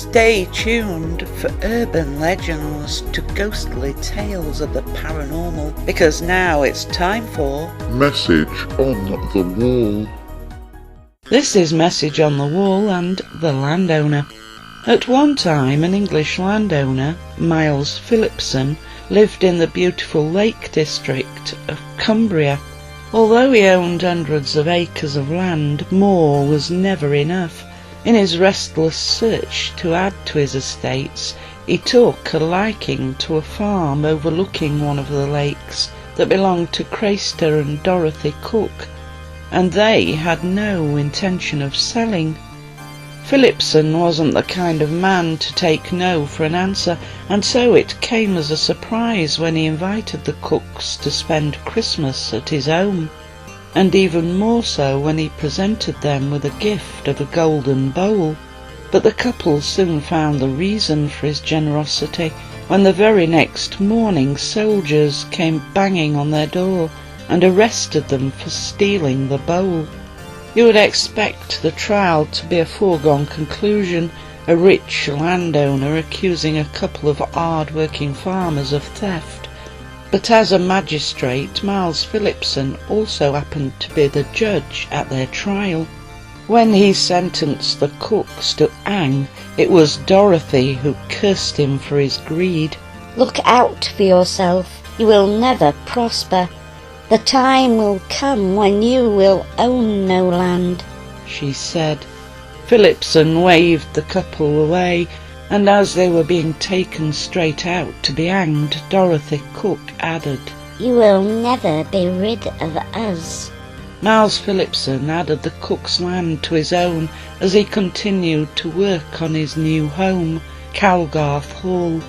Stay tuned for urban legends to ghostly tales of the paranormal, because now it's time for Message on the Wall. This is Message on the Wall and the Landowner. At one time, an English landowner, Miles Philipson, lived in the beautiful Lake District of Cumbria. Although he owned hundreds of acres of land, more was never enough. In his restless search to add to his estates, he took a liking to a farm overlooking one of the lakes that belonged to Crayster and Dorothy Cook, and they had no intention of selling. Philipson wasn't the kind of man to take no for an answer, and so it came as a surprise when he invited the Cooks to spend Christmas at his home, and even more so when he presented them with a gift of a golden bowl. But the couple soon found the reason for his generosity when the very next morning soldiers came banging on their door and arrested them for stealing the bowl. You would expect the trial to be a foregone conclusion, a rich landowner accusing a couple of hard-working farmers of theft. But as a magistrate, Miles Philipson also happened to be the judge at their trial. When he sentenced the Cooks to hang, it was Dorothy who cursed him for his greed. "Look out for yourself, you will never prosper. The time will come when you will own no land," she said. Philipson waved the couple away, and as they were being taken straight out to be hanged, Dorothy Cook added, "You will never be rid of us." Miles Philipson added the Cook's land to his own as he continued to work on his new home, Calgarth Hall.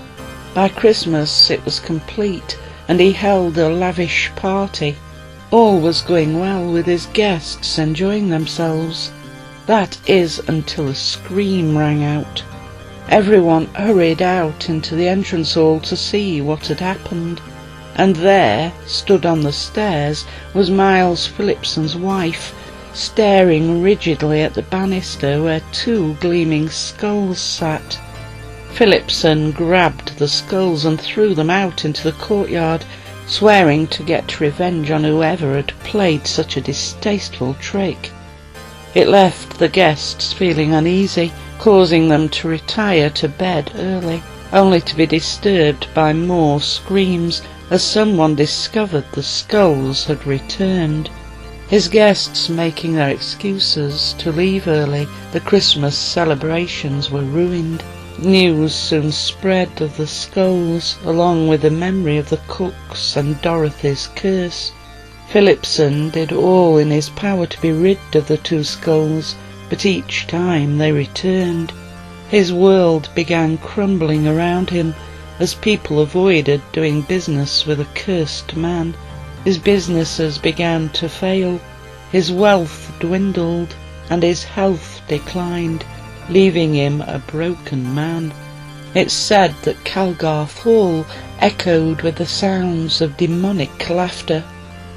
By Christmas it was complete, and he held a lavish party. All was going well with his guests enjoying themselves. That is until a scream rang out. Everyone hurried out into the entrance hall to see what had happened, and there, stood on the stairs, was Miles Philipson's wife, staring rigidly at the banister where two gleaming skulls sat. Philipson grabbed the skulls and threw them out into the courtyard, swearing to get revenge on whoever had played such a distasteful trick. It left the guests feeling uneasy, causing them to retire to bed early, only to be disturbed by more screams as someone discovered the skulls had returned. His guests making their excuses to leave early, the Christmas celebrations were ruined. News soon spread of the skulls, along with the memory of the Cooks and Dorothy's curse. Philipson did all in his power to be rid of the two skulls, but each time they returned. His world began crumbling around him as people avoided doing business with a cursed man. His businesses began to fail, his wealth dwindled, and his health declined, leaving him a broken man. It's said that Calgarth Hall echoed with the sounds of demonic laughter,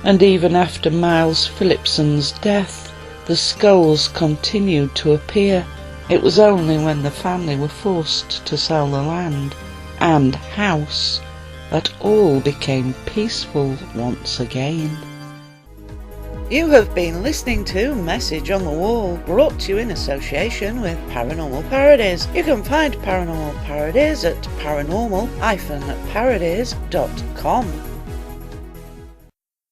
and even after Miles Philipson's death, the skulls continued to appear. It was only when the family were forced to sell the land and house that all became peaceful once again. You have been listening to Message on the Wall, brought to you in association with Paranormal Parodies. You can find Paranormal Parodies at paranormal-parodies.com.